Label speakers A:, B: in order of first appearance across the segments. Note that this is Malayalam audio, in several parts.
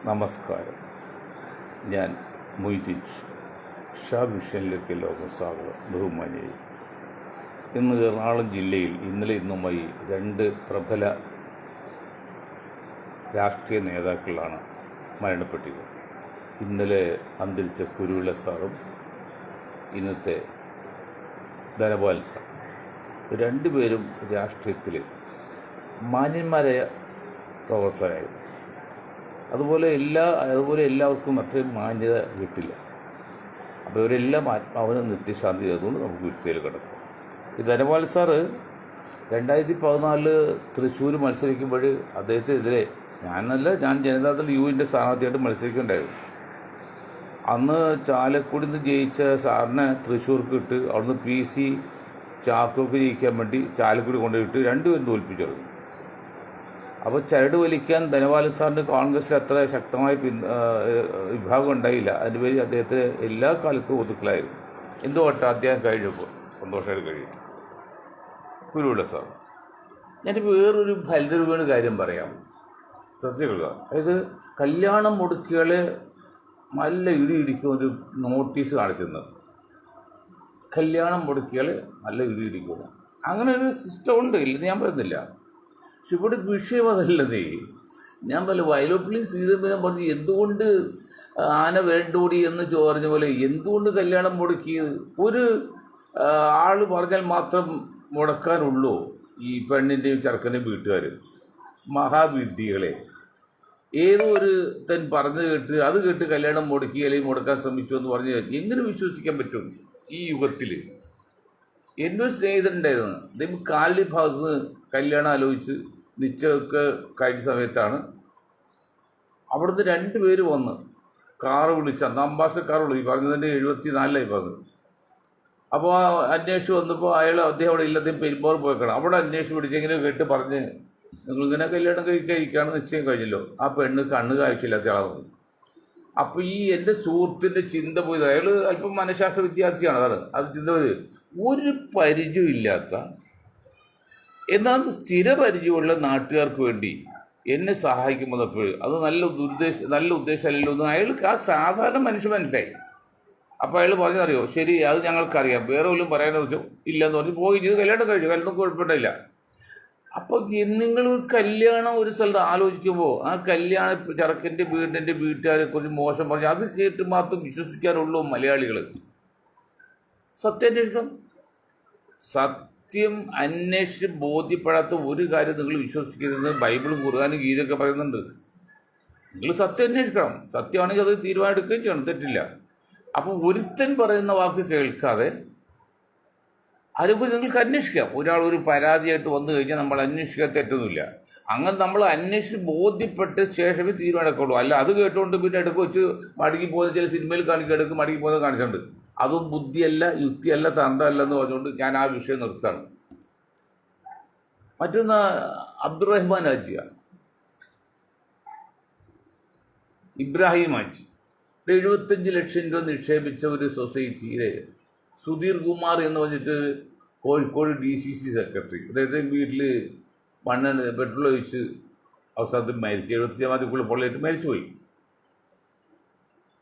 A: നമസ്കാരം. ഞാൻ മൊയ്തീൻ ഷാ വിഷനിലേക്ക് സ്വാഗതം. ബഹുമാനിയെ, ഇന്ന് എറണാകുളം ജില്ലയിൽ ഇന്നലെ ഇന്നുമായി 2 പ്രബല രാഷ്ട്രീയ നേതാക്കളാണ് മരണപ്പെട്ടത്. ഇന്നലെ അന്തരിച്ച കുരുവിള സാറും ഇന്നത്തെ ധനപാൽ സാർ. 2 പേരും രാഷ്ട്രീയത്തിൽ മാന്യന്മാരായ പ്രവർത്തകരായിരുന്നു. അതുപോലെ എല്ലാവർക്കും അത്രയും മാന്യത കിട്ടില്ല. അപ്പോൾ ഇവരെല്ലാം ആത്മാവിനും നിത്യശാന്തി ചെയ്തുകൊണ്ട് നമുക്ക് വിഷയത്തിൽ കിടക്കും. ഈ ധനപാൽ സാറ് 2014 തൃശ്ശൂർ മത്സരിക്കുമ്പോൾ അദ്ദേഹത്തിനെതിരെ ഞാൻ ജനതാദൾ യുവിൻ്റെ സ്ഥാനാർത്ഥിയായിട്ട് മത്സരിക്കേണ്ടായിരുന്നു. അന്ന് ചാലക്കുടിയിൽ നിന്ന് ജയിച്ച സാറിനെ തൃശ്ശൂർക്ക് ഇട്ട് അവിടുന്ന് PC ചാക്കോക്ക് ജയിക്കാൻ വേണ്ടി ചാലക്കുടി കൊണ്ടുപോയിട്ട് 2 പേരും തോൽപ്പിച്ചിരുന്നു. അപ്പോൾ ചരട് വലിക്കാൻ ധനപാൽ സാറിന് കോൺഗ്രസ്സിൽ അത്ര ശക്തമായ വിഭാഗം ഉണ്ടായില്ല. അതിനുവേണ്ടി അദ്ദേഹത്തെ എല്ലാ കാലത്തും ഒതുക്കലായിരുന്നു. എന്തുകൊണ്ടാണ് അദ്ദേഹം കഴിഞ്ഞപ്പോൾ സന്തോഷമായിട്ട് കഴിയും. കുരുവിള സാർ, ഞാനിപ്പോൾ വേറൊരു ഫലരൂപയുടെ കാര്യം പറയാം. ശ്രദ്ധിക്കുക. അതായത് കല്യാണം മുടക്കിയാളെ നല്ല ഇടിക്കുന്ന ഒരു നോട്ടീസ് കാണിച്ചിരുന്നത്. കല്യാണം മുടക്കിയാൽ നല്ല ഇടിക്കുന്നു. അങ്ങനെ ഒരു സിസ്റ്റം ഉണ്ട്, ഇല്ലെന്ന് ഞാൻ പറയുന്നില്ല. പക്ഷെ ഇവിടെ വിഷയം അതല്ലതേ. ഞാൻ പല വയലോപ്പിളി സീരമ്പരം പറഞ്ഞ് എന്തുകൊണ്ട് ആന വേണ്ടോടി എന്ന് പറഞ്ഞ പോലെ എന്തുകൊണ്ട് കല്യാണം മുടക്കിയത്? ഒരു ആൾ പറഞ്ഞാൽ മാത്രം മുടക്കാനുള്ളൂ ഈ പെണ്ണിൻ്റെയും ചെറുക്കൻ്റെയും വീട്ടുകാർ. മഹാവിഡ്ഢികളെ. ഏതോ ഒരു തൻ പറഞ്ഞു അത് കേട്ട് കല്യാണം മുടക്കി അല്ലെങ്കിൽ മുടക്കാൻ ശ്രമിച്ചു എന്ന് പറഞ്ഞ് എങ്ങനെ വിശ്വസിക്കാൻ പറ്റും ഈ യുഗത്തിൽ? എൻ്റെ ഒരു സ്നേഹിതനുണ്ടായിരുന്നു. അദ്ദേഹം കാലി ഭാഗത്ത് കല്യാണം ആലോചിച്ച് നിശ്ചയമൊക്കെ കഴിഞ്ഞ സമയത്താണ് അവിടുന്ന് 2 പേര് വന്ന് കാറ് വിളിച്ച്, അന്ന് അംബാസഡർ കാർ വിളിച്ചു. പറഞ്ഞതിൻ്റെ 74 പറഞ്ഞത്. അപ്പോൾ അന്വേഷിച്ച് വന്നപ്പോൾ അദ്ദേഹം അവിടെ ഇല്ല, അദ്ദേഹം പെരുമ്പാവൂർ പോയിക്കണം. അവിടെ അന്വേഷിച്ച് പിടിച്ചെങ്ങനെ കേട്ട് പറഞ്ഞ് നിങ്ങളിങ്ങനെ കല്യാണം കഴിക്കാതിരിക്കുകയാണ്, നിശ്ചയം കഴിഞ്ഞല്ലോ. ആ പെണ്ണ് കണ്ണ് കാഴ്ചയില്ലാത്ത ആളാണ്. അപ്പോൾ ഈ എൻ്റെ സുഹൃത്തിൻ്റെ ചിന്ത പോയത്, അയാൾ അല്പം മനഃശാസ്ത്ര വിദ്യാർത്ഥിയാണ്. അത് ചിന്ത പോയത് ഒരു പരിചയമില്ലാത്ത എന്നാൽ സ്ഥിര പരിചയമുള്ള നാട്ടുകാർക്ക് വേണ്ടി എന്നെ സഹായിക്കുമ്പോൾ അത് നല്ല ഉദ്ദേശമല്ലല്ലോ എന്ന് അയാൾക്ക് ആ സാധാരണ മനസ്സിലായി. അപ്പോൾ അയാൾ പറഞ്ഞതറിയോ, ശരി അത് ഞങ്ങൾക്കറിയാം, വേറെ വല്ലതും പറയാനെന്ന് വെച്ചു. ഇല്ലയെന്ന് പറഞ്ഞ് പോയി ചെയ്ത് കല്യാണം കഴിച്ചു. കല്യാണം കുഴപ്പമില്ല. അപ്പോൾ നിങ്ങൾ കല്യാണം ഒരു സ്ഥലത്ത് ആലോചിക്കുമ്പോൾ ആ കല്യാണ ചെറുക്കൻ്റെ വീട്ടുകാരെ കുറിച്ച് മോശം പറഞ്ഞ് അത് കേട്ട് മാത്രം വിശ്വസിക്കാറുള്ളൂ മലയാളികൾ. സത്യം അന്വേഷിക്കണം. സത്യം അന്വേഷിച്ച് ബോധ്യപ്പെടാത്ത ഒരു കാര്യം നിങ്ങൾ വിശ്വസിക്കരുതെന്ന് ബൈബിളും ഖുർആനും ഗീതയൊക്കെ പറയുന്നുണ്ട്. നിങ്ങൾ സത്യം അന്വേഷിക്കണം. സത്യമാണെങ്കിൽ അത് തീരുമാനം എടുക്കുകയും ചെയ്യണം, തെറ്റില്ല. അപ്പോൾ ഒരുത്തൻ പറയുന്ന വാക്ക് കേൾക്കാതെ അതിനെക്കുറിച്ച് നിങ്ങൾക്ക് അന്വേഷിക്കാം. ഒരു പരാതിയായിട്ട് വന്നു കഴിഞ്ഞാൽ നമ്മൾ അന്വേഷിക്കാൻ തെറ്റൊന്നുമില്ല. അങ്ങനെ നമ്മൾ അന്വേഷിച്ച് ബോധ്യപ്പെട്ട് ശേഷമേ തീരുമാനമെടുക്കുള്ളൂ. അല്ല അത് കേട്ടുകൊണ്ട് പിന്നെ ഇടയ്ക്ക് വെച്ച് മടങ്ങി പോകുന്ന ചില സിനിമയിൽ ഇടയ്ക്ക് മടങ്ങി പോകുന്നത് കാണിച്ചിട്ടുണ്ട്. അതും ബുദ്ധിയല്ല, യുക്തിയല്ല, തന്തമല്ല എന്ന് പറഞ്ഞുകൊണ്ട് ഞാൻ ആ വിഷയം നിർത്താണ്. മറ്റൊന്ന് അബ്ദുറഹ്മാൻ ഹാജിയാണ്, ഇബ്രാഹിം ഹാജി. 75 ലക്ഷം രൂപ നിക്ഷേപിച്ച ഒരു സൊസൈറ്റിയിലെ സുധീർ കുമാർ എന്ന് പറഞ്ഞിട്ട് കോഴിക്കോട് DCC സെക്രട്ടറി. അദ്ദേഹത്തെ വീട്ടിൽ പെട്രോൾ ഒഴിച്ച് അവസാനത്തിൽ മരിച്ചു. 75 പൊള്ളയിട്ട് മരിച്ചുപോയി.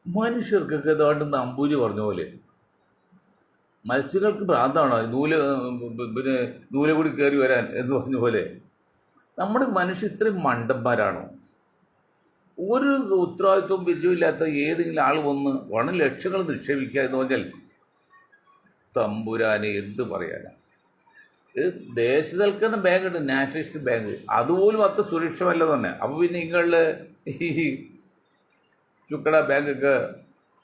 A: മനുഷ്യർക്കൊക്കെ ഏതാണ്ട് നമ്പൂരി പറഞ്ഞ പോലെ മത്സ്യങ്ങൾക്ക് ഭ്രാന്താണോ നൂലെ കൂടി കയറി വരാൻ എന്ന് പറഞ്ഞ പോലെ നമ്മുടെ മനുഷ്യർ ഇത്രയും മണ്ടന്മാരാണോ? ഒരു ഉത്തരവാദിത്വം വിജയമില്ലാത്ത ഏതെങ്കിലും ആൾ വന്ന് ലക്ഷങ്ങൾ നിക്ഷേപിക്കുക എന്ന് പറഞ്ഞാൽ തമ്പുരാനെ എന്ത് പറയാനാണ്? ദേശസൽക്കരണ ബാങ്ക് ഉണ്ട്, നാഷണലിസ്റ്റ് ബാങ്ക്, അതുപോലും അത്ര സുരക്ഷമല്ല തന്നെ. അപ്പോൾ പിന്നെ നിങ്ങളുടെ ഈ ചുക്കട ബാങ്കൊക്കെ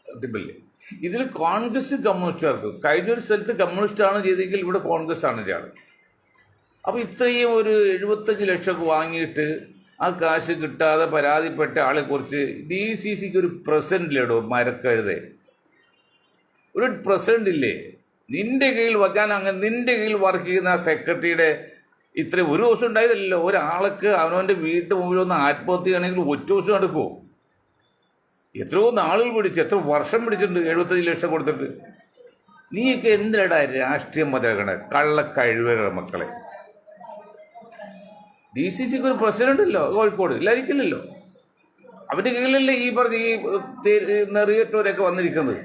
A: തട്ടിപ്പില്ലേ? ഇതിൽ കോൺഗ്രസ് കമ്മ്യൂണിസ്റ്റുകാർക്ക് കഴിഞ്ഞൊരു സ്ഥലത്ത് കമ്മ്യൂണിസ്റ്റാണ് ചെയ്തെങ്കിൽ ഇവിടെ കോൺഗ്രസ് ആണ് ഇയാൾ. അപ്പോൾ ഇത്രയും ഒരു 75 ലക്ഷം വാങ്ങിയിട്ട് ആ കാശ് കിട്ടാതെ പരാതിപ്പെട്ട ആളെക്കുറിച്ച് DCCക്ക് ഒരു പ്രസിഡന്റ് ഇല്ലേടോ? മരക്കഴുതേ, ഒരു പ്രസിഡന്റ് ഇല്ലേ? നിന്റെ കീഴിൽ വർക്ക് ചെയ്യുന്ന ആ സെക്രട്ടറിയുടെ ഇത്രയും ഒരു ദിവസം ഉണ്ടായതല്ലോ. ഒരാൾക്ക് അവനവൻ്റെ വീട്ടു മുമ്പിൽ ഒന്ന് ആത്മഹത്യ ചെയ്യണമെങ്കിൽ ഒറ്റ ദിവസം എടുക്കുമോ? എത്രയോ നാളുകൾ പിടിച്ച്, എത്ര വർഷം പിടിച്ചിട്ടുണ്ട് 75 ലക്ഷം കൊടുത്തിട്ട്. നീയൊക്കെ എന്തിനാടാ രാഷ്ട്രീയം മതകണ കള്ളക്കഴിവുകളുടെ മക്കളെ? DCCക്ക് ഒരു പ്രസിഡന്റ് ഇല്ലോ കോഴിക്കോട്, ഇല്ലായിരിക്കില്ലല്ലോ. അവൻ്റെ കീഴിലല്ലേ ഈ പറഞ്ഞ ഈ നെറിയേറ്റവരൊക്കെ വന്നിരിക്കുന്നത്.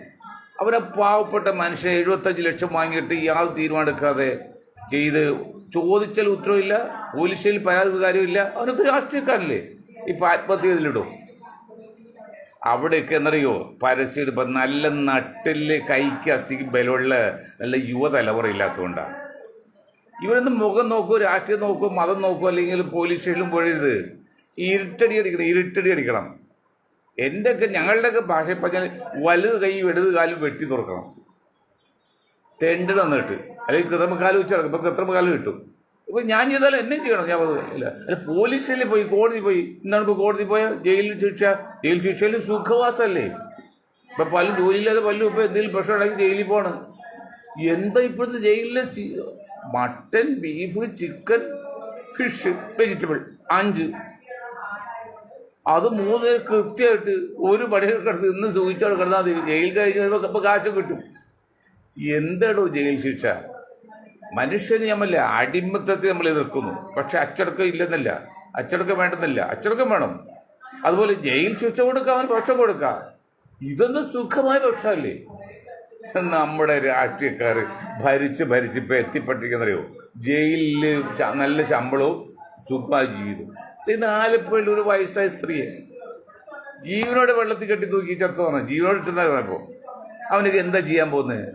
A: അവരെ പാവപ്പെട്ട മനുഷ്യൻ 75 ലക്ഷം വാങ്ങിയിട്ട് യാതൊരു തീരുമാനം എടുക്കാതെ ചെയ്ത് ചോദിച്ചാൽ ഉത്തരവില്ല, പോലീസിൽ പരാതി കാര്യമില്ല. അവനൊക്കെ രാഷ്ട്രീയക്കാരല്ലേ. ഇപ്പം ആത്മഹത്യ ചെയ്തിലിടും. അവിടെയൊക്കെ എന്നറിയോ പരസ്യം ഇപ്പം നല്ല നട്ടില് കൈക്ക് അസ്ഥിക്ക് ബലമുള്ള നല്ല യുവതലമുറ ഇല്ലാത്തതുകൊണ്ടാണ്. ഇവരൊന്നും മുഖം നോക്കൂ, രാഷ്ട്രീയം നോക്കൂ, മതം നോക്കൂ, അല്ലെങ്കിൽ പോലീസ് സ്റ്റേഷനിലും പോയത് ഇരുട്ടടി അടിക്കണം. എൻ്റെയൊക്കെ ഞങ്ങളുടെയൊക്കെ ഭാഷ പറഞ്ഞാൽ വലുത് കൈ ഇടത് കാലും വെട്ടി തുറക്കണം, തെണ്ടിട എന്നിട്ട്, അല്ലെങ്കിൽ കൃത്രിമക്കാലം വെച്ച് നടക്കും. ഇപ്പം കൃത്രിമക്കാലം കിട്ടും. ഇപ്പം ഞാൻ ചെയ്താലും എന്നെ ചെയ്യണം. ഞാൻ ഇല്ല, അല്ല പോലീസ് സ്റ്റേഷനിൽ പോയി, കോടതി പോയി. എന്താണ് ഇപ്പോൾ കോടതി പോയാൽ ജയിൽ ശിക്ഷയിൽ സുഖവാസമല്ലേ. ഇപ്പം പലരും ജോലിയില്ലാതെ പലരും ഇപ്പോൾ എന്തെങ്കിലും പ്രശ്നം ഉണ്ടാക്കി ജയിലിൽ പോകണം. എന്താ ഇപ്പോഴത്തെ ജയിലിലെ mutton, beef, chicken, fish, vegetable 5, അത് 3 കൃത്യമായിട്ട് ഒരു പടിയൊക്കെ കിടത്ത് ഇന്ന് സൂചിച്ചോടെ കിടന്നാൽ മതി. ജയിൽ കഴിഞ്ഞ് വരുമ്പോൾ ഇപ്പം കാശ് കിട്ടും. എന്താണോ ജയിൽ ശിക്ഷ? മനുഷ്യന് ഞമ്മല്ല അടിമത്തത്തെ നമ്മൾ എതിർക്കുന്നു. പക്ഷെ അച്ചടക്കം ഇല്ലെന്നല്ല, അച്ചടക്കം വേണ്ടെന്നല്ല, അച്ചടക്കം വേണം. അതുപോലെ ജയിൽ ശിക്ഷ കൊടുക്കുക, അവന് പക്ഷം കൊടുക്കുക. ഇതൊന്നും സുഖമായ പക്ഷമല്ലേ? നമ്മുടെ രാഷ്ട്രീയക്കാർ ഭരിച്ച് ഇപ്പം എത്തിപ്പെട്ടിരിക്കുന്നറിയോ ജയിലിൽ നല്ല ശമ്പളവും സുഖമായ ജീവിതം. ഇന്ന് ആലപ്പുഴയിൽ ഒരു വയസ്സായ സ്ത്രീയെ ജീവനോടെ വെള്ളത്തിൽ കെട്ടി തൂക്കി ചത്തു പറഞ്ഞ ജീവനോട് ഇട്ടെന്നാ പറഞ്ഞപ്പോൾ അവനക്ക് എന്താ ചെയ്യാൻ പോകുന്നത്?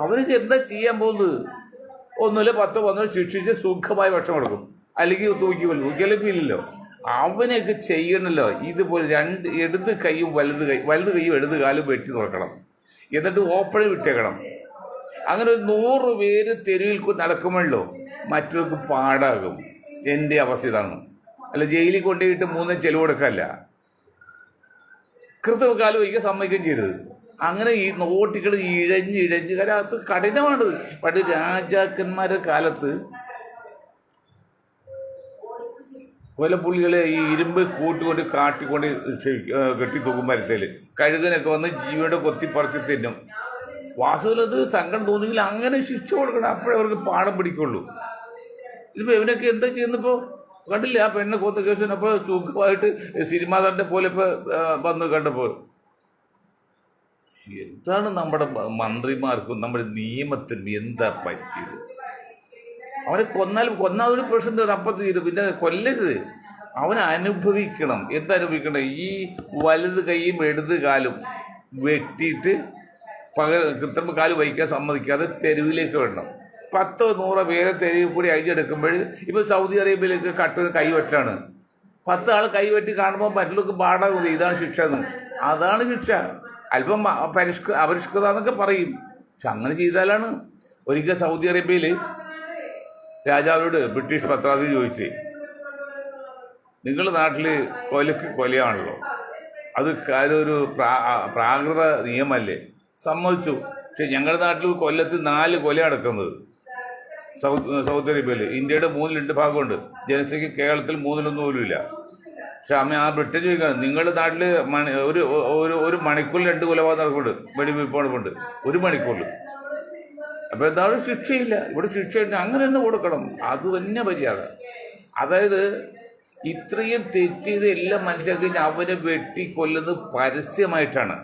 A: അവനക്ക് എന്താ ചെയ്യാൻ പോകുന്നത്? ഒന്നുമില്ല, 10 11 ശിക്ഷിച്ച് സുഖമായ ഭക്ഷണം കൊടുക്കും, അല്ലെങ്കിൽ തൂക്കിയല്ലോ. അവനൊക്കെ ചെയ്യണല്ലോ ഇതുപോലെ 2 ഇടത് കൈയും വലത് കൈയും ഇടത് കാലും വെട്ടി തുറക്കണം, എന്നിട്ട് ഓപ്പണിൽ വിട്ടേക്കണം. അങ്ങനെ ഒരു 100 പേര് തെരുവിൽ നടക്കുമ്പോഴല്ലോ മറ്റവർക്ക് പാടാകും. എൻ്റെ അവസ്ഥ ഇതാണ്. അല്ല ജയിലിൽ കൊണ്ടുപോയിട്ട് 3 ചെലവ് കൊടുക്കല്ല, കൃത്യകാലം വയ്ക്കാൻ സമ്മതിക്കുകയും ചെയ്തത്. അങ്ങനെ ഈ നോട്ടികൾ ഇഴഞ്ഞ് കാര്യം അത് കഠിനമാണ്. പണ്ട് രാജാക്കന്മാരുടെ കാലത്ത് കൊലപ്പുള്ളികളെ ഈ ഇരുമ്പ് കൂട്ടുകൊണ്ട് കാട്ടിക്കൊണ്ട് കെട്ടി തൂക്കും മരത്തേൽ കഴുകനൊക്കെ വന്ന് ജീവനോടെ കൊത്തിപ്പറിച്ച് തിന്നും. വാസ്തവത്തിൽ സങ്കടം തോന്നുമെങ്കിൽ അങ്ങനെ ശിക്ഷ കൊടുക്കണം, അപ്പോഴേ അവർക്ക് പാഠം പിടിക്കുള്ളൂ. ഇതിപ്പോൾ ഇവനൊക്കെ എന്താ ചെയ്യുന്നപ്പോൾ കണ്ടില്ല, ആ പെണ്ണെ കൊന്ന കേസിനപ്പോൾ സുഖമായിട്ട് സിനിമാ നടനെ പോലെ ഇപ്പോൾ വന്ന് കണ്ടപ്പോൾ. എന്താണ് നമ്മുടെ മന്ത്രിമാർക്കും നമ്മുടെ നിയമത്തിനും എന്താ പറ്റിയത്? അവരെ കൊന്നാലൊരു പ്രശ്നം തീർന്നു, അപ്പം തീരും. പിന്നെ കൊല്ലരുത്, അവൻ അനുഭവിക്കണം. എന്തനുഭവിക്കണം? ഈ വലത് കൈയും ഇടത് കാലും വെട്ടിയിട്ട് കൃത്രിമ കാല് വഹിക്കാൻ സമ്മതിക്കാതെ തെരുവിലേക്ക് വിടണം. 10 100 പേരെ തെരുവിൽ കൂടി അഴിഞ്ഞെടുക്കുമ്പോൾ ഇപ്പോൾ സൗദി അറേബ്യയിലേക്ക് കട്ടുന്ന കൈവെട്ടാണ്. 10 ആൾ കൈവെട്ടി കാണുമ്പോൾ മറ്റുള്ളവർക്ക് പാടാകുന്നത് ഇതാണ് ശിക്ഷ എന്ന്. അതാണ് ശിക്ഷ. അല്പം അപരിഷ്കൃത എന്നൊക്കെ പറയും, പക്ഷെ അങ്ങനെ ചെയ്താലാണ്. ഒരിക്കൽ സൗദി അറേബ്യയിൽ രാജാവിനോട് ബ്രിട്ടീഷ് പത്രാധിപർ ചോദിച്ചേ, നിങ്ങളുടെ നാട്ടിൽ കൊലയാണല്ലോ, അത് കാര്യമൊരു പ്രാകൃത നിയമമല്ലേ? സമ്മതിച്ചു. പക്ഷെ ഞങ്ങളുടെ നാട്ടിൽ കൊല്ലത്ത് 4 കൊല നടക്കുന്നത് സൗദി അറേബ്യയിൽ. ഇന്ത്യയുടെ 3 ഭാഗമുണ്ട്, ജനസംഖ്യ കേരളത്തിൽ 3 പോലും ഇല്ല. പക്ഷെ ആ ബ്രിട്ടൻ ചോദിക്കുകയാണ്, നിങ്ങളുടെ നാട്ടിൽ ഒരു മണിക്കൂറിൽ 2 കൊലപാതകം നടക്കുന്നുണ്ട്, വെടിവെപ്പുണ്ട് 1 മണിക്കൂറിൽ. അപ്പോൾ എന്താണ്? ശിക്ഷയില്ല. ഇവിടെ ശിക്ഷയുണ്ട്, അങ്ങനെ തന്നെ കൊടുക്കണം. അത് തന്നെ മര്യാദ. അതായത് ഇത്രയും തെറ്റ് ചെയ്ത് എല്ലാം മനസ്സിലാക്കി കഴിഞ്ഞാൽ അവനെ വെട്ടിക്കൊല്ലുന്നത് പരസ്യമായിട്ടാണ്,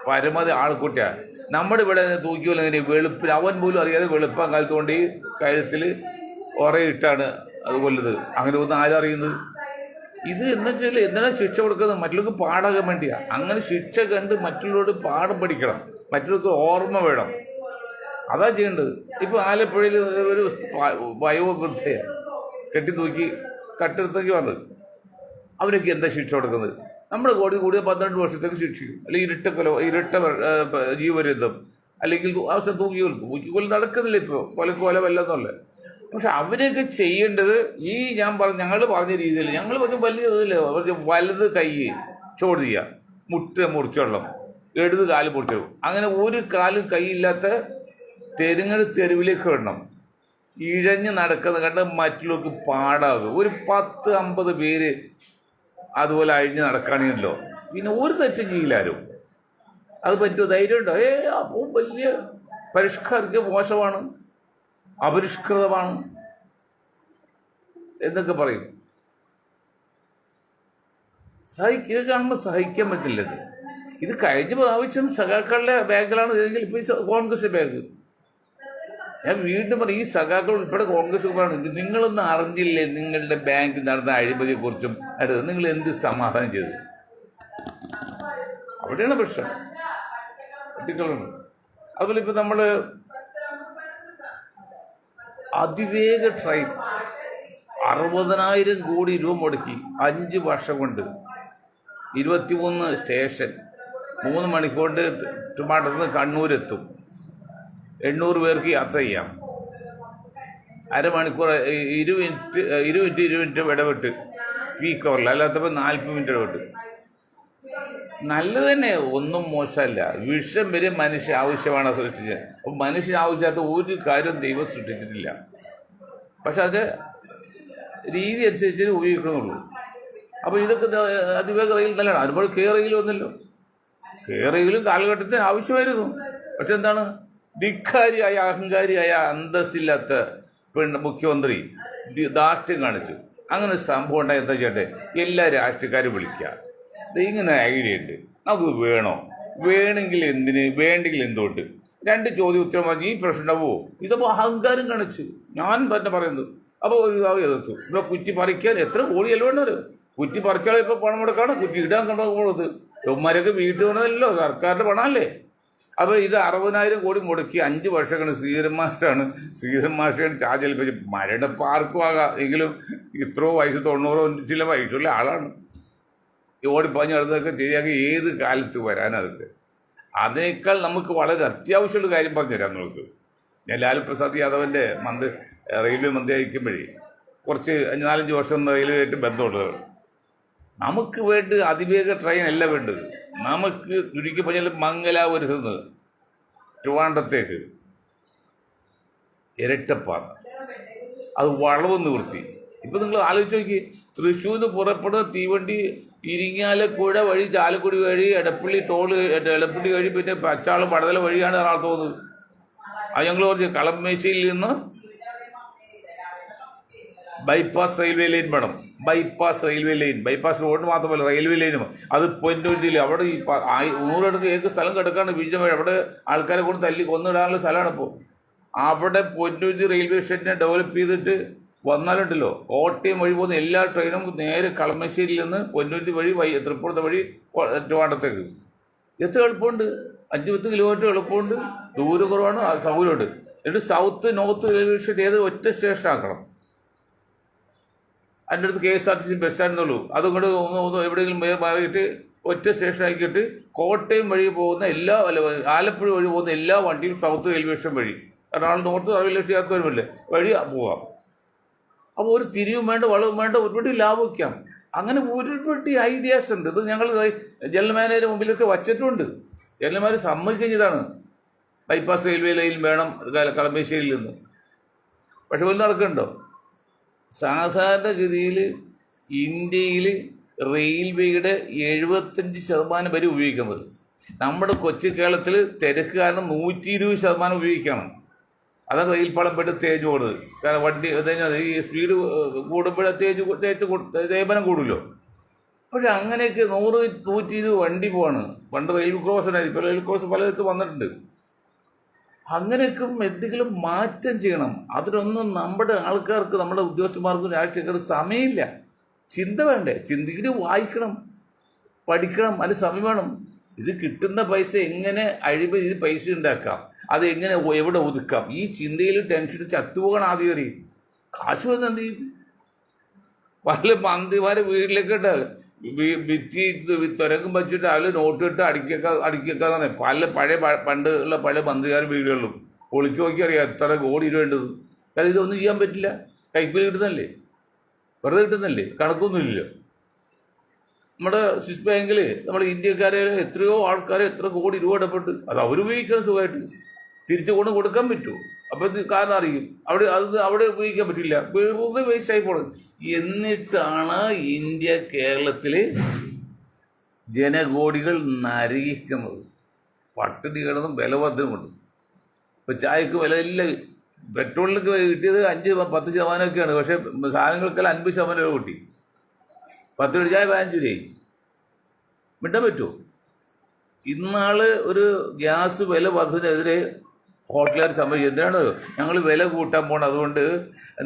A: പരമാവധി ആൾക്കൂട്ടിയാണ്. നമ്മുടെ ഇവിടെ തൂക്കിക്കൊല്ലുന്ന എങ്ങനെ? വെളുപ്പിൽ അവൻ പോലും അറിയാതെ വെളുപ്പം കാലത്ത് കൊണ്ട് ഈ കഴുത്തിൽ ഉറയിട്ടാണ് അത് കൊല്ലുന്നത്. അങ്ങനെ ഒന്നും ആരും അറിയുന്നത്? ഇത് എന്താ വെച്ചാൽ എന്തിനാണ് ശിക്ഷ കൊടുക്കുന്നത്? മറ്റുള്ളവർക്ക് പാടാകാൻ വേണ്ടിയാണ്. അങ്ങനെ ശിക്ഷ കണ്ട് മറ്റുള്ളവരോട് പാഠം പഠിക്കണം, മറ്റുള്ളവർക്ക് ഓർമ്മ വേണം. അതാ ചെയ്യേണ്ടത്. ഇപ്പോൾ ആലപ്പുഴയിൽ ഒരു വയോവൃദ്ധയെ കെട്ടി തൂക്കി കട്ടെടുത്തേക്ക് പറഞ്ഞത്, അവരൊക്കെ എന്താ ശിക്ഷ കൊടുക്കുന്നത്? നമ്മുടെ കോടതി കൂടിയ 12 വർഷത്തേക്ക് ശിക്ഷിക്കും, അല്ലെങ്കിൽ ഇരട്ട ജീവപര്യന്തം, അല്ലെങ്കിൽ അവസരം തൂക്കിക്കൊല്ലും നടക്കുന്നില്ല ഇപ്പോൾ. കൊല വല്ലെന്നല്ല. പക്ഷെ അവരെയൊക്കെ ചെയ്യേണ്ടത് ഈ ഞങ്ങൾ പറഞ്ഞ രീതിയിൽ, ഞങ്ങൾ പറഞ്ഞ വലിയ ഇതില്ല, വലത് കൈ ചോദിക്കുക, മുട്ട മുറിച്ചോളം, ഇടത് കാല് മുറിച്ചു, അങ്ങനെ ഒരു കാലും കൈയില്ലാത്ത തെരുവിലേക്ക് വിടണം. ഇഴഞ്ഞ് നടക്കുന്നത് കണ്ട് മറ്റുള്ളവർക്ക് പാടാകും. ഒരു 10-50 പേര് അതുപോലെ അഴിഞ്ഞ് നടക്കുകയാണെങ്കിലോ പിന്നെ ഒരു തെറ്റും ചെയ്യില്ലാരും. അത് പറ്റുമോ? ധൈര്യമുണ്ടോ? അപ്പോൾ വലിയ പരിഷ്കാരക്ക് മോശമാണ്, അപരിഷ്കൃതമാണ് എന്നൊക്കെ പറയും. ഇത് കാണുമ്പോൾ സഹിക്കാൻ പറ്റില്ലത്. ഇത് കഴിഞ്ഞ പ്രാവശ്യം സഖാക്കളുടെ ബാഗിലാണ് ഇതെങ്കിൽ ഇപ്പോൾ കോൺഗ്രസ് ബാഗ്. ഞാൻ വീണ്ടും പറയും, ഈ സഖാക്കൾ ഉൾപ്പെടെ കോൺഗ്രസ് ഉൾപ്പെടെ നിങ്ങളൊന്നും അറിഞ്ഞില്ലേ നിങ്ങളുടെ ബാങ്ക് നടന്ന അഴിമതിയെക്കുറിച്ചും അടുത്ത് നിങ്ങൾ എന്ത് സമാധാനം ചെയ്തു? അവിടെയാണ് പ്രശ്നം. കുട്ടികളുണ്ട്. അതുപോലെ ഇപ്പം നമ്മൾ അതിവേഗ ട്രെയിൻ 60,000 കോടി രൂപ മുടക്കി 5 വർഷം കൊണ്ട് 23 സ്റ്റേഷൻ 3 മണിക്കൂറിൻ്റെ ട്രിവാൻഡ്രത്ത് നിന്ന് കണ്ണൂരെത്തും. 800 പേർക്ക് യാത്ര ചെയ്യാം. അരമണിക്കൂർ 20 മിനിറ്റ് ഇടവിട്ട് പീക്ക് അവറിൽ, അല്ലാത്തപ്പോൾ 40 മിനിറ്റ് ഇടവിട്ട്. നല്ലത് തന്നെ, ഒന്നും മോശമല്ല. വിഷം വരെ മനുഷ്യ ആവശ്യമാണ് സൃഷ്ടിച്ചത്. അപ്പം മനുഷ്യ ആവശ്യമാത്ത ഒരു കാര്യവും ദൈവം സൃഷ്ടിച്ചിട്ടില്ല. പക്ഷെ അത് രീതി അനുസരിച്ച് ഉപയോഗിക്കണമെന്നുള്ളൂ. അപ്പോൾ ഇതൊക്കെ അതിവേഗ റെയിൽ നല്ലതാണ്. അതുപോലെ കെ റെയിൽ വന്നല്ലോ. കെ റെയിലും കാലഘട്ടത്തിന് ആവശ്യമായിരുന്നു. പക്ഷെ എന്താണ്, ധിക്കാരിയായ അഹങ്കാരിയായ അന്തസ്സില്ലാത്ത മുഖ്യമന്ത്രി ധാർഷ്ട്യം കാണിച്ചു. അങ്ങനെ സംഭവം ഉണ്ടായി. എന്താ ചെയ്യട്ടെ, എല്ലാ രാഷ്ട്രീയക്കാരും വിളിക്കുക, ഇങ്ങനെ ഐഡിയ ഉണ്ട്, നമുക്ക് വേണോ, വേണമെങ്കിൽ എന്തിന്, വേണ്ടെങ്കിൽ എന്തുകൊണ്ട്, 2 ചോദ്യം ഉത്തരം പറഞ്ഞ് ഈ പ്രശ്നം പോവും. ഇതപ്പോൾ അഹങ്കാരം കാണിച്ചു. ഞാൻ തന്നെ പറയുന്നത്. അപ്പോൾ ഒരു എതിർത്തു. ഇപ്പോൾ കുറ്റി പറിക്കാൻ എത്ര കോടിയല്ലോ വേണ്ടത്? കുറ്റി പറിച്ചാൽ ഇപ്പോൾ പണം മുടക്കാണ്, കുറ്റി ഇടാൻ കണ്ടുപോകുന്നത്. ഇവന്മാരൊക്കെ വീട്ടിൽ വന്നതല്ലോ, സർക്കാരിൻ്റെ പണമല്ലേ. അപ്പോൾ ഇത് 60,000 കോടി മുടക്കി 5 വർഷമാണ്. ശ്രീധരൻ മാഷാണ് ചാർജ് ഏൽപ്പിച്ച്. മരണപ്പോൾ ആർക്കും ആകാം, എങ്കിലും ഇത്രയോ വയസ്സ് 90 ചില വയസ്സുള്ള ആളാണ്. ഓടിപ്പാഞ്ഞ് നടന്നതൊക്കെ ശരിയാക്കി ഏത് കാലത്ത് വരാനതൊക്കെ. അതിനേക്കാൾ നമുക്ക് വളരെ അത്യാവശ്യമുള്ള കാര്യം പറഞ്ഞുതരാം നിങ്ങൾക്ക്. ഞാൻ ലാലു പ്രസാദ് യാദവിൻ്റെ റെയിൽവേ മന്ത്രിയായിരിക്കുമ്പോഴേ കുറച്ച് 4-5 വർഷം റെയിൽവേയായിട്ട് ബന്ധമുള്ളത്. നമുക്ക് വേണ്ട അതിവേഗ ട്രെയിൻ അല്ല വേണ്ടത്. നമുക്ക് ചുരുക്കി പറഞ്ഞാൽ മംഗലാപുരത്ത് നിന്ന് ട്രിവാൻഡ്രത്തേക്ക് ഇരട്ടപ്പാത, അത് വളവ് നിവൃത്തി. ഇപ്പം നിങ്ങൾ ആലോചിച്ച് നോക്കി, തൃശ്ശൂരിൽ നിന്ന് പുറപ്പെടുന്ന തീവണ്ടി ഇരിങ്ങാലക്കുഴ വഴി, ചാലക്കുടി വഴി, എടപ്പള്ളി വഴി, പിന്നെ പച്ചാളം പടതല വഴിയാണ് എറണാകുളത്ത് പോകുന്നത്. അത് ഞങ്ങൾ പറഞ്ഞു കളമശ്ശേരിയിൽ നിന്ന് ബൈപ്പാസ് റെയിൽവേ ലൈൻ വേണം. ബൈപ്പാസ് റോഡ് മാത്രമല്ല, റെയിൽവേ ലൈനും. അത് പൊന്നൂരിൽ അവിടെ ഈ 100 ഏക്കർ സ്ഥലം കിടക്കാണ് ബീജം വഴി. അവിടെ ആൾക്കാരെ കൊണ്ട് തല്ലി കൊന്നിടാനുള്ള സ്ഥലമാണ്. ഇപ്പോൾ അവിടെ പൊന്നൂരി റെയിൽവേ സ്റ്റേഷനെ ഡെവലപ്പ് ചെയ്തിട്ട് വന്നാലുണ്ടല്ലോ, കോട്ടയം വഴി പോകുന്ന എല്ലാ ട്രെയിനും നേരെ കളമശ്ശേരിയിൽ നിന്ന് പൊന്നൂരി വഴി തൃപ്പൂണിത്തുറ വഴി ട്രിവാൻഡ്രത്തേക്ക്. എത്ര എളുപ്പമുണ്ട്, 5-10 കിലോമീറ്റർ എളുപ്പമുണ്ട്, ദൂരം കുറവാണ്, സൗകര്യമുണ്ട്. എന്നിട്ട് സൗത്ത് നോർത്ത് റെയിൽവേ സ്റ്റേഷൻ ഏത് ഒറ്റ സ്റ്റേഷൻ ആക്കണം. അതിൻ്റെ അടുത്ത് KSRTC ബസ് സ്റ്റാൻഡെന്നുള്ളൂ. അതുകൊണ്ട് എവിടെയെങ്കിലും മാറിയിട്ട് ഒറ്റ സ്റ്റേഷൻ ആക്കിയിട്ട് കോട്ടയം വഴി പോകുന്ന ആലപ്പുഴ വഴി പോകുന്ന എല്ലാ വണ്ടിയും സൗത്ത് റെയിൽവേ സ്റ്റേഷൻ വഴി, എറണാകുളം നോർത്ത് റെയിൽവേ സ്റ്റേഷൻ ചേർത്ത് വരുമല്ലേ വഴി പോവാം. അപ്പോൾ ഒരു തിരിവും വേണ്ട, വളവും വേണ്ട, ഒരുപാട് ലാഭിക്കാം. അങ്ങനെ ഒരുപാട് ഐഡിയാസ് ഉണ്ട്. ഇത് ഞങ്ങൾ ജനറൽ മാനേജറിന് മുമ്പിലൊക്കെ വച്ചിട്ടുണ്ട്. ജനറൽ മാനേജർ സമ്മതിക്കുകയും ചെയ്താണ് ബൈപ്പാസ് റെയിൽവേ ലൈൻ വേണം കളമശ്ശേരിയിൽ നിന്ന്. പക്ഷെ വല്ല നടക്കുന്നുണ്ടോ? സാധാരണഗതിയിൽ ഇന്ത്യയിൽ റെയിൽവേയുടെ 75% വരെ ഉപയോഗിക്കുന്നത്. നമ്മുടെ കൊച്ചു കേരളത്തിൽ തിരക്ക് കാരണം 120% ഉപയോഗിക്കണം. അതാണ് റെയിൽപ്പാളം പെട്ട് തേഞ്ഞു പോകുന്നത്. കാരണം വണ്ടി ഈ സ്പീഡ് കൂടുമ്പോഴേ തേയ്മാനം കൂടുമല്ലോ. പക്ഷെ അങ്ങനെയൊക്കെ 100-120 വണ്ടി പോവാണ്. പണ്ട് റെയിൽ ക്രോസ് ഉണ്ടായി, ഇപ്പോൾ റെയിൽ ക്രോസ് പലയിടത്തും വന്നിട്ടുണ്ട്. അങ്ങനെയൊക്കെ എന്തെങ്കിലും മാറ്റം ചെയ്യണം. അതിനൊന്നും നമ്മുടെ ആൾക്കാർക്ക്, നമ്മുടെ ഉദ്യോഗസ്ഥന്മാർക്കും രാഷ്ട്രീയക്കാർക്ക് സമയമില്ല. ചിന്ത വേണ്ടേ? ചിന്തിക്കിട്ട് വായിക്കണം, പഠിക്കണം, അതിന് സമയം വേണം. ഇത് കിട്ടുന്ന പൈസ എങ്ങനെ അഴിമതി ചെയ്ത് പൈസ ഉണ്ടാക്കാം, അത് എങ്ങനെ എവിടെ ഒതുക്കാം, ഈ ചിന്തയിൽ ടെൻഷൻ ചത്തുപോകണം. ആദ്യം കയറി കാശ് വന്ന് എന്ത് ചെയ്യും? പല മന്ത്രിമാരെ വീട്ടിലേക്ക് ഭിത്തി തുരങ്കം വെച്ചിട്ട് അതിൽ നോട്ട് ഇട്ട് അടുക്കിയേക്കാന്ന് പണ്ടുള്ള പഴയ മന്ത്രിമാരും വീടുകളിലും ഒളിച്ചു നോക്കിയറിയാം എത്ര കോടി വേണ്ടത്. കാരണം ഇതൊന്നും ചെയ്യാൻ പറ്റില്ല. കൈപ്പിൽ കിട്ടുന്നല്ലേ, വെറുതെ കിട്ടുന്നല്ലേ, കണക്കൊന്നുമില്ലല്ലോ. നമ്മുടെ സ്വിസ് ബാങ്കിൽ നമ്മുടെ ഇന്ത്യക്കാരെ എത്രയോ ആൾക്കാരെ എത്ര കോടി രൂപ ഇടപെട്ട് അത് അവരുപയോഗിക്കണം സുഖമായിട്ട്. തിരിച്ചു കൊണ്ട് കൊടുക്കാൻ പറ്റുമോ? അപ്പം കാരണം അറിയും അവിടെ ഉപയോഗിക്കാൻ പറ്റില്ല, വെറുതെ വേസ്റ്റായി പോണത്. എന്നിട്ടാണ് ഇന്ത്യ കേരളത്തിൽ ജനകോടികൾ നരകിക്കുന്നത്. പട്ടിണി കിടന്നും വിലവർദ്ധനം കൊണ്ട്. ഇപ്പോൾ ചായക്ക് വില ഇല്ല, പെട്രോളിനൊക്കെ കിട്ടിയത് 5-10% പക്ഷേ സാധനങ്ങൾക്കെല്ലാം 50% കൂട്ടി. 10 ചായ 15 രൂപയായി. മിണ്ടാൻ പറ്റുമോ? ഇന്നാള് ഒരു ഗ്യാസ് വില വർദ്ധനതിനെതിരെ ഹോട്ടലുകാർ സംഭവിച്ചു. എന്തിനാണ് ഞങ്ങൾ വില കൂട്ടാൻ പോകണം, അതുകൊണ്ട്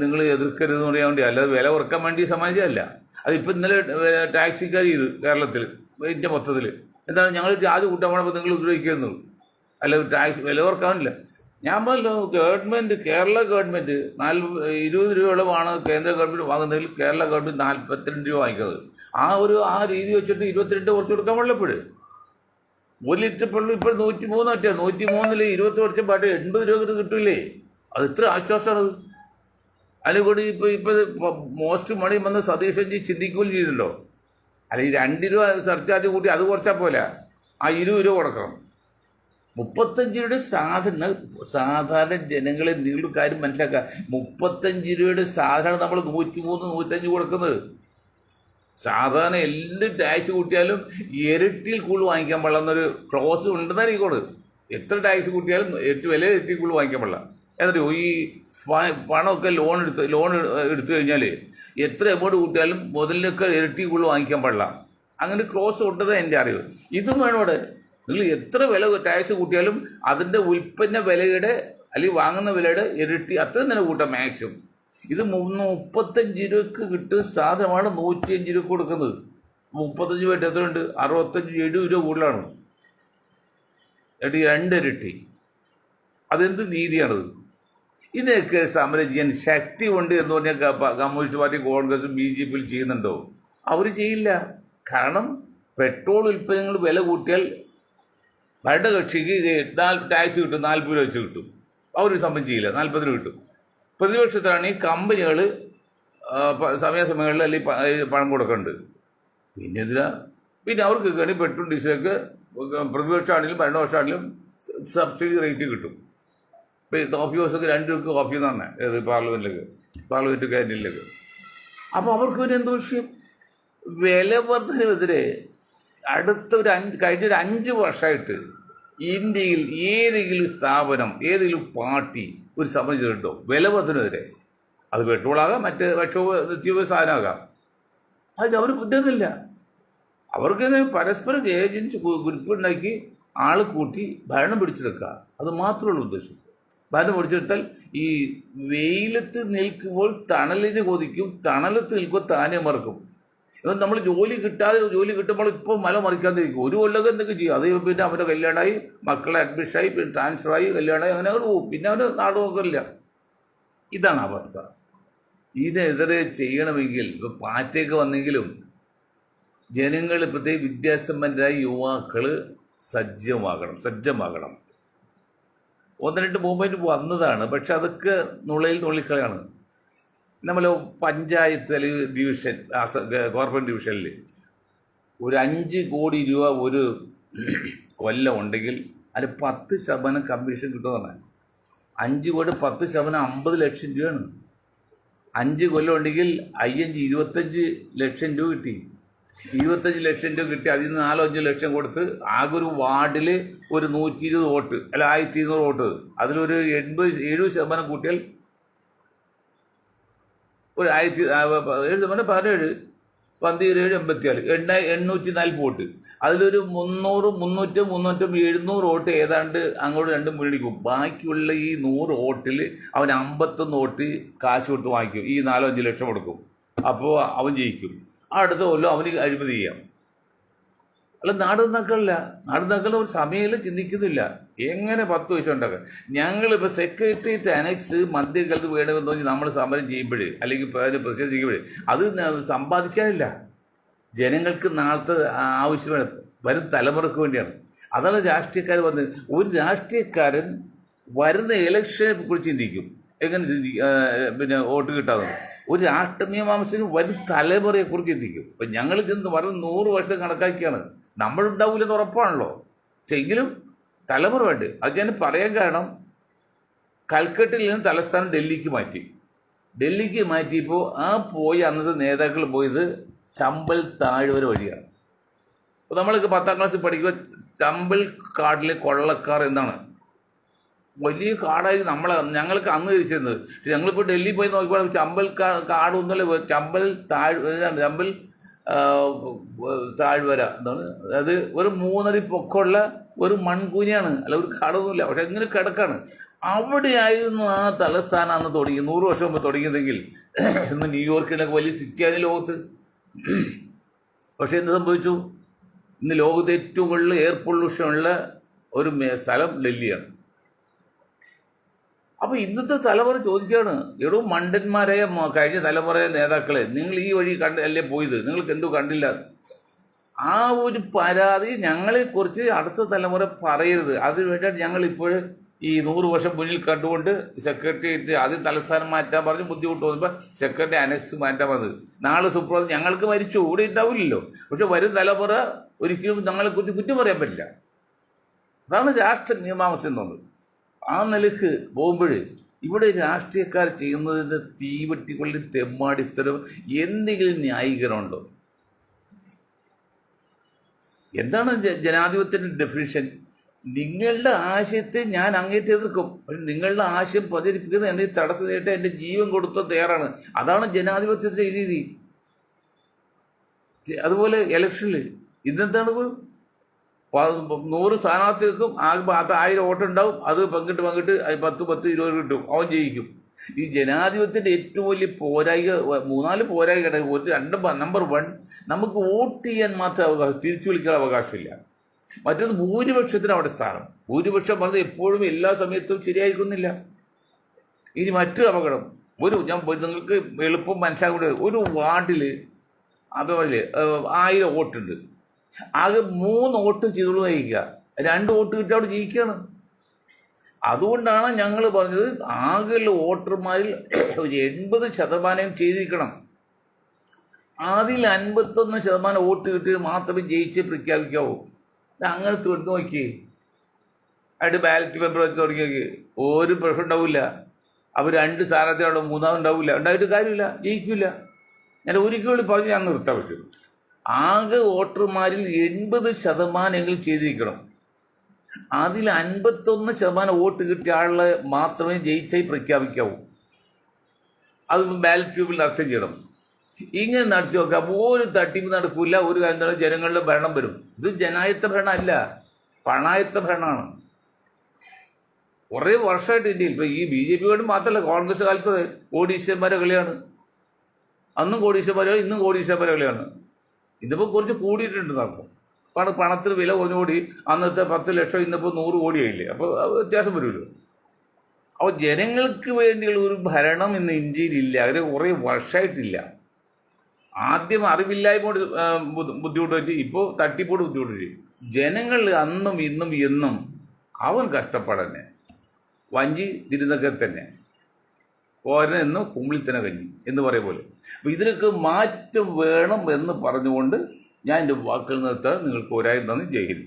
A: നിങ്ങൾ എതിർക്കരുതെന്ന് പറയാൻ വേണ്ടി, അല്ലാതെ വില കുറക്കാൻ വേണ്ടി സമ്മതിച്ചതല്ല. അതിപ്പോൾ ഇന്നലെ ടാക്സിക്കാർ ചെയ്തു കേരളത്തിൽ, ഇന്ത്യ മൊത്തത്തിൽ. എന്താണ് ഞങ്ങൾ ചാർജ് കൂട്ടാൻ പോകണപ്പോൾ നിങ്ങൾ ഉപയോഗിക്കുന്നത്, അല്ല ടാക്സ് വില കുറക്കാനില്ല. ഞാൻ പറഞ്ഞല്ലോ, കേരള ഗവൺമെൻറ് 20 രൂപയോളമാണ് കേന്ദ്ര ഗവൺമെൻറ് വാങ്ങുന്നതിൽ കേരള ഗവൺമെൻറ് 42 രൂപ വാങ്ങിക്കുന്നത്. ആ രീതി വെച്ചിട്ട് 22 കുറച്ച് കൊടുക്കാൻ പാടില്ലപ്പോഴ്. 1 ലിറ്റർ പെട്രോൾ ഇപ്പോൾ 103 103 20 വർഷം പാട്ട് 80 രൂപ കിട്ടില്ലേ? അത് ഇത്ര ആശ്വാസമാണത്. അതിനുകൂടി ഇപ്പോൾ മോസ്റ്റ് മണി വന്ന് സതീശൻജി ചിന്തിക്കുകയും ചെയ്തല്ലോ. അല്ല, ഈ 2 രൂപ സർചാർജ് കൂട്ടി അത് കുറച്ചാൽ പോലെ ആ 20 രൂപ കൊടുക്കണം. 35 രൂപയുടെ സാധാരണ ജനങ്ങളെ നിങ്ങളുടെ കാര്യം മനസ്സിലാക്കുക. 35 രൂപയുടെ സാധനം നമ്മൾ 103 105 കൊടുക്കുന്നത്. സാധാരണ എന്ത് ടാക്സ് കൂട്ടിയാലും ഇരട്ടിയിൽ കൂടുതൽ വാങ്ങിക്കാൻ പാടില്ല എന്നൊരു ക്ലോസ് ഉണ്ടെന്നായിരിക്കോട്. എത്ര ടാക്സ് കൂട്ടിയാലും വില ഇരട്ടി കൂടുതൽ വാങ്ങിക്കാൻ പാടില്ല. എന്നിട്ട് ഈ പണമൊക്കെ ലോൺ എടുത്തു കഴിഞ്ഞാൽ എത്ര എമൗണ്ട് കൂട്ടിയാലും മുതലിനൊക്കെ ഇരട്ടി കൂടുതൽ വാങ്ങിക്കാൻ പാടില്ല. അങ്ങനെ ക്ലോസ് ഉണ്ടെന്ന് എൻ്റെ അറിവ്. ഇതും വേണം ഇവിടെ. നിങ്ങൾ എത്ര വില ടാക്സ് കൂട്ടിയാലും അതിൻ്റെ ഉൽപ്പന്ന വിലയുടെ അല്ലെങ്കിൽ വാങ്ങുന്ന വിലയുടെ ഇരട്ടി അത്രയും തന്നെ കൂട്ടാം മാക്സിമം. ഇത് 35 രൂപക്ക് കിട്ടുന്ന സാധനമാണ് 105 രൂപ കൊടുക്കുന്നത്. 35 രൂപ എത്രയുണ്ട്? 65-70 രൂപ കൂടുതലാണ്. എന്നിട്ട് 2 ഇരട്ടി. അതെന്ത് നീതിയാണത്? ഇതിനൊക്കെ സമരം ചെയ്യാൻ ശക്തി ഉണ്ട് എന്ന് പറഞ്ഞാൽ കമ്മ്യൂണിസ്റ്റ് പാർട്ടി, കോൺഗ്രസും BJP ചെയ്യുന്നുണ്ടോ? അവർ ചെയ്യില്ല. കാരണം പെട്രോൾ ഉൽപ്പന്നങ്ങൾ വില കൂട്ടിയാൽ ഭരണകക്ഷിക്ക് ടാക്സ് കിട്ടും, 40 രൂപ വെച്ച് കിട്ടും. അവർ സമരം ചെയ്യില്ല, 40 രൂപ കിട്ടും. പ്രതിപക്ഷത്താണ് ഈ കമ്പനികൾ സമയാസമയങ്ങളിൽ അല്ലെങ്കിൽ പണം കൊടുക്കുന്നുണ്ട്. പിന്നെ അവർക്ക് വേണ്ടി പെട്രോൾ ഡീസലൊക്കെ പ്രതിപക്ഷമാണെങ്കിലും ഭരണപക്ഷമാണെങ്കിലും സബ്സിഡി റേറ്റ് കിട്ടും. ഇപ്പോൾ കോഫി ഹൗസൊക്കെ 2 രൂപയ്ക്ക് കോഫി എന്നാണ് ഏത് പാർലമെൻറ്റ് ക്യാൻറ്റീനിലേക്ക്. അപ്പോൾ അവർക്ക് പിന്നെ എന്തോ വിഷയം? വില വർധനവെതിരെ കഴിഞ്ഞ 5 വർഷമായിട്ട് ഇന്ത്യയിൽ ഏതെങ്കിലും സ്ഥാപനം, ഏതെങ്കിലും പാർട്ടി ഒരു സമരം ചെയ്തിട്ടുണ്ടോ വില വർധനവെതിരെ? അത് പെട്രോളാകാം, മറ്റ് നിത്യോപയോഗ സാധനമാകാം. അത് അവർ ബുദ്ധിയൊന്നുമില്ല. അവർക്ക് പരസ്പരം ഏജൻസി ഗ്രൂപ്പുണ്ടാക്കി ആൾ കൂട്ടി ഭരണം പിടിച്ചെടുക്കുക, അത് മാത്രമുള്ള ഉദ്ദേശം. ഭരണം പിടിച്ചെടുത്താൽ ഈ വെയിലത്ത് നിൽക്കുമ്പോൾ തണലിന് കൊതിക്കും, തണലത്ത് നിൽക്കുമ്പോൾ താനെ മറക്കും. ഇപ്പം നമ്മൾ ജോലി കിട്ടുമ്പോൾ ഇപ്പോൾ മല മറിക്കാതിരിക്കും. ഒരു കൊല്ലമൊക്കെ എന്തൊക്കെ ചെയ്യും. അത് പിന്നെ അവൻ്റെ കല്യാണമായി, മക്കളെ അഡ്മിഷനായി, പിന്നെ ട്രാൻസ്ഫറായി, കല്യാണമായി, അങ്ങനെ അവർ പോകും. പിന്നെ അവന് നാട് നോക്കില്ല. ഇതാണ് അവസ്ഥ. ഇതിനെതിരെ ചെയ്യണമെങ്കിൽ ഇപ്പോൾ പാറ്റയൊക്കെ വന്നെങ്കിലും ജനങ്ങൾ, പ്രത്യേക വിദ്യാസമ്പന്നരായ യുവാക്കൾ സജ്ജമാകണം. 1-2 മൂവ്മെൻറ്റ് വന്നതാണ്, പക്ഷെ അതൊക്കെ നുള്ളിക്കളയാണ്. നമ്മൾ പഞ്ചായത്ത് അല്ലെങ്കിൽ ഡിവിഷൻ, കോർപ്പറേറ്റ് ഡിവിഷനിൽ ഒരു 5 കോടി രൂപ ഒരു കൊല്ലം ഉണ്ടെങ്കിൽ അതിന് 10% കമ്മീഷൻ കിട്ടുമെന്നാണ്. 5 കോടി 10% 50 ലക്ഷം രൂപയാണ്. 5 കൊല്ലം ഉണ്ടെങ്കിൽ 25 ലക്ഷം രൂപ കിട്ടി. 25 ലക്ഷം രൂപ കിട്ടി. അതിൽ നിന്ന് 4-5 ലക്ഷം കൊടുത്ത് ആകെ ഒരു വാർഡിൽ ഒരു 120 വോട്ട് അല്ല 1200 വോട്ട്, അതിലൊരു 70% കൂട്ടിയാൽ ഒരു 17 840 വോട്ട്. അതിലൊരു 300 300 700 വോട്ട് ഏതാണ്ട് അങ്ങോട്ട് രണ്ടും മുന്നണിക്കും. ബാക്കിയുള്ള ഈ 100 വോട്ടിൽ അവൻ 51 വോട്ട് കാശ് കൊടുത്ത് വാങ്ങിക്കും. ഈ 4-5 ലക്ഷം കൊടുക്കും. അപ്പോൾ അവൻ ജയിക്കും. അടുത്ത കൊല്ലം അവന് അഴിമതി ചെയ്യാം. അല്ല, നാട് നന്നാക്കലില്ല ഒരു സമയത്തിൽ ചിന്തിക്കുന്നില്ല എങ്ങനെ 10 പൈസ ഉണ്ടാക്കാം. ഞങ്ങളിപ്പോൾ സെക്രട്ടേറിയറ്റ് അനക്സ് മധ്യകാലത്ത് വേണമെന്ന് പറഞ്ഞ് നമ്മൾ സമരം ചെയ്യുമ്പോഴേ അല്ലെങ്കിൽ അതിന് പ്രതിഷേധിക്കുമ്പോഴേ അത് സമ്പാദിക്കാനില്ല. ജനങ്ങൾക്ക് നാളത്തെ ആവശ്യമാണ്, വരും തലമുറക്ക് വേണ്ടിയാണ്. അതാണ് രാഷ്ട്രീയക്കാർ വന്നത്. ഒരു രാഷ്ട്രീയക്കാരൻ വരുന്ന ഇലക്ഷനെ കുറിച്ച് ചിന്തിക്കും, എങ്ങനെ പിന്നെ വോട്ട് കിട്ടാതെ. ഒരു രാഷ്ട്രീയമാംസത്തിന് വരും തലമുറയെക്കുറിച്ച് ചിന്തിക്കും. ഇപ്പം ഞങ്ങൾ ചെന്ന് പറഞ്ഞ് 100 വർഷത്തെ കണക്കാക്കിയാണ്. നമ്മളുണ്ടാവില്ലെന്ന് ഉറപ്പാണല്ലോ. പക്ഷെ എങ്കിലും തലമുറ വേണ്ട. അത് ഞാൻ പറയാൻ കാരണം, കൽക്കട്ടയിൽ നിന്ന് തലസ്ഥാനം ഡൽഹിക്ക് മാറ്റിയപ്പോൾ പോയി അന്നത്തെ നേതാക്കൾ പോയത് ചമ്പൽ താഴ്വര വഴിയാണ്. അപ്പോൾ നമ്മളൊക്കെ 10ാം ക്ലാസ്സിൽ പഠിക്കുമ്പോൾ ചമ്പൽ കാട്ടിലെ കൊള്ളക്കാർ എന്താണ് വലിയ കാടായി ഞങ്ങൾക്ക് അന്ന് തിരിച്ചിരുന്നത്. പക്ഷെ ഞങ്ങളിപ്പോൾ ഡൽഹി പോയി നോക്കിയപ്പോൾ ചമ്പൽ കാടൊന്നുമല്ല, ചമ്പൽ താഴ്വര എന്താണ്, അത് ഒരു 3 അടി പൊക്കമുള്ള ഒരു മൺകൂനിയാണ്, അല്ല ഒരു കടവുമില്ല, പക്ഷെ ഇങ്ങനെ കിടക്കാണ്. അവിടെയായിരുന്നു ആ തലസ്ഥാനം അന്ന് തുടങ്ങി, 100 വർഷം മുമ്പ് തുടങ്ങിയതെങ്കിൽ ഇന്ന് ന്യൂയോർക്കിലൊക്കെ വലിയ സിറ്റിയാണ് ലോകത്ത്. പക്ഷെ എന്ത് സംഭവിച്ചു? ഇന്ന് ലോകത്ത് ഏറ്റവും കൂടുതൽ എയർ പൊല്യൂഷൻ ഉള്ള ഒരു സ്ഥലം ഡൽഹിയാണ്. അപ്പോൾ ഇന്നത്തെ തലമുറ ചോദിക്കുകയാണ്, എടോ മണ്ടന്മാരായ കഴിഞ്ഞ തലമുറ നേതാക്കളെ, നിങ്ങൾ ഈ വഴി അല്ലേ പോയത്, നിങ്ങൾക്ക് എന്തോ കണ്ടില്ല? ആ ഒരു പരാതി ഞങ്ങളെക്കുറിച്ച് അടുത്ത തലമുറ പറയരുത്. അതിന് വേണ്ടിയിട്ട് ഞങ്ങൾ ഇപ്പോൾ ഈ 100 വർഷം മുന്നിൽ കണ്ടുകൊണ്ട് സെക്രട്ടേറിയറ്റ് ആദ്യം തലസ്ഥാനം മാറ്റാൻ പറഞ്ഞ് ബുദ്ധിമുട്ട് തോന്നുമ്പോൾ സെക്രട്ടറി അനക്സ് മാറ്റാൻ വന്നത്. നാളെ സുപ്രഭാതം ഞങ്ങൾക്ക് മരിച്ചു ഇവിടെ ഉണ്ടാവില്ലല്ലോ, പക്ഷെ വരും തലമുറ ഒരിക്കലും ഞങ്ങളെക്കുറിച്ച് കുറ്റം പറയാൻ പറ്റില്ല. അതാണ് രാഷ്ട്ര നിയമാവസ്ഥ എന്നുള്ളത്. ആ നിലക്ക് പോകുമ്പോൾ ഇവിടെ രാഷ്ട്രീയക്കാർ ചെയ്യുന്നതിൻ്റെ തീവെട്ടിക്കൊള്ളി തെമ്മാടിത്തരം എന്തെങ്കിലും ന്യായീകരണമുണ്ടോ? എന്താണ് ജനാധിപത്യത്തിൻ്റെ ഡെഫിനിഷൻ? നിങ്ങളുടെ ആശയത്തെ ഞാൻ അങ്ങേറ്റ് എതിർക്കും, പക്ഷെ നിങ്ങളുടെ ആശയം പ്രചരിപ്പിക്കുന്നത് എന്തെങ്കിലും തടസ്സം നേരിട്ട് എൻ്റെ ജീവൻ കൊടുത്ത തയ്യാറാണ്. അതാണ് ജനാധിപത്യത്തിൻ്റെ രീതി. അതുപോലെ ഇലക്ഷനിൽ ഇന്നെന്താണ് 100 സ്ഥാനാർത്ഥികൾക്കും ആകെ 1000 വോട്ടുണ്ടാവും, അത് പങ്കിട്ട് 10-20 കിട്ടും, അവൻ ജയിക്കും. ഈ ജനാധിപത്യത്തിൻ്റെ ഏറ്റവും വലിയ പോരായിക 3-4 പോരായിക. നമ്പർ 1, നമുക്ക് വോട്ട് ചെയ്യാൻ മാത്രം അവകാശം, തിരിച്ചു വിളിക്കാൻ അവകാശമില്ല. മറ്റൊന്ന് ഭൂരിപക്ഷത്തിന് അവിടെ സ്ഥാനം. ഭൂരിപക്ഷം പറഞ്ഞത് എപ്പോഴും എല്ലാ സമയത്തും ശരിയായിരിക്കുന്നില്ല. ഇനി മറ്റൊരു അപകടം, ഞാൻ നിങ്ങൾക്ക് എളുപ്പം മനസ്സിലാക്കേണ്ട, ഒരു വാർഡിൽ അതുപോലെ 1000 വോട്ടുണ്ട്, ആകെ 3 വോട്ട് ചെയ്തോളൂ നയിക്കുക, 2 വോട്ട് കിട്ടി അവിടെ ജയിക്കുകയാണ്. അതുകൊണ്ടാണ് ഞങ്ങൾ പറഞ്ഞത് ആകെയുള്ള വോട്ടർമാരിൽ ഒരു 80% ചെയ്തിരിക്കണം. അതിൽ 51% വോട്ട് കിട്ടിയത് മാത്രമേ ജയിച്ച് പ്രഖ്യാപിക്കാവൂ. അങ്ങനെ തൊട്ട് നോക്കി ആയിട്ട് ബാലറ്റ് പേപ്പർ വെച്ച് തുടങ്ങി നോക്കി, ഒരു പ്രശ്നം ഉണ്ടാവില്ല. അവർ 2 സ്ഥാനാർത്ഥികളുടെ 3-ാമത് ഉണ്ടാവില്ല, ഉണ്ടായിട്ട് കാര്യമില്ല, ജയിക്കില്ല. ഞാൻ ഒരിക്കലും പറഞ്ഞ് ഞാൻ നിർത്താൻ പറ്റും. ആകെ വോട്ടർമാരിൽ 80% ചെയ്തിരിക്കണം. അതിൽ 51% വോട്ട് കിട്ടിയ ആളെ മാത്രമേ ജയിച്ചായി പ്രഖ്യാപിക്കാവൂ. അത് ബാലറ്റ് പേപ്പറിൽ അർത്ഥം ചെയ്യണം. ഇങ്ങനെ നടത്തി നോക്കാം, ഒരു തട്ടിപ്പ് നടക്കില്ല, ഒരു കാര്യം ജനങ്ങളുടെ ഭരണം വരും. ഇത് ജനായത്ത ഭരണമല്ല, പണായത്ത ഭരണമാണ്. കുറേ വർഷമായിട്ട് ഇന്ത്യയിൽ ഇപ്പോൾ ഈ BJP വേണ്ടി മാത്രമല്ല, കോൺഗ്രസ് കാലത്ത് കോടീശ്വരന്മാരെ കളിയാണ്. അന്നും കോടീശ്വരന്മാരെ, ഇന്നും കോടീശ്വരന്മാരെ കളിയാണ്. ഇതിപ്പോൾ കുറച്ച് കൂടിയിട്ടുണ്ട് നടക്കും. പണത്തിന് വില കുറഞ്ഞുകൂടി, അന്നത്തെ 10 ലക്ഷം ഇന്നിപ്പോൾ 100 കോടിയായില്ലേ, അപ്പോൾ വ്യത്യാസം വരുമല്ലോ. അപ്പോൾ ജനങ്ങൾക്ക് വേണ്ടിയുള്ള ഒരു ഭരണം ഇന്ന് ഇന്ത്യയിലില്ല, അതിന് കുറേ വർഷമായിട്ടില്ല. ആദ്യം അറിവില്ലായ്മ ബുദ്ധിമുട്ട് പറ്റി, ഇപ്പോൾ തട്ടിപ്പോട് ബുദ്ധിമുട്ട് പറ്റി. ജനങ്ങൾ അന്നും ഇന്നും എന്നും അവൻ കഷ്ടപ്പാടന്നെ, വഞ്ചി തിരുന്നൊക്കെ തന്നെ, ഓരനെന്നും കുമ്പിളിൽ തന്നെ കഞ്ഞി എന്ന് പറയും പോലെ. അപ്പോൾ ഇതിനൊക്കെ മാറ്റം വേണം എന്ന് പറഞ്ഞുകൊണ്ട് ഞാൻ എൻ്റെ വാക്കുകൾ നിർത്താൻ നിങ്ങൾക്ക് ഒരായിരം നന്ദി. ജയ് ഹിന്ദ്.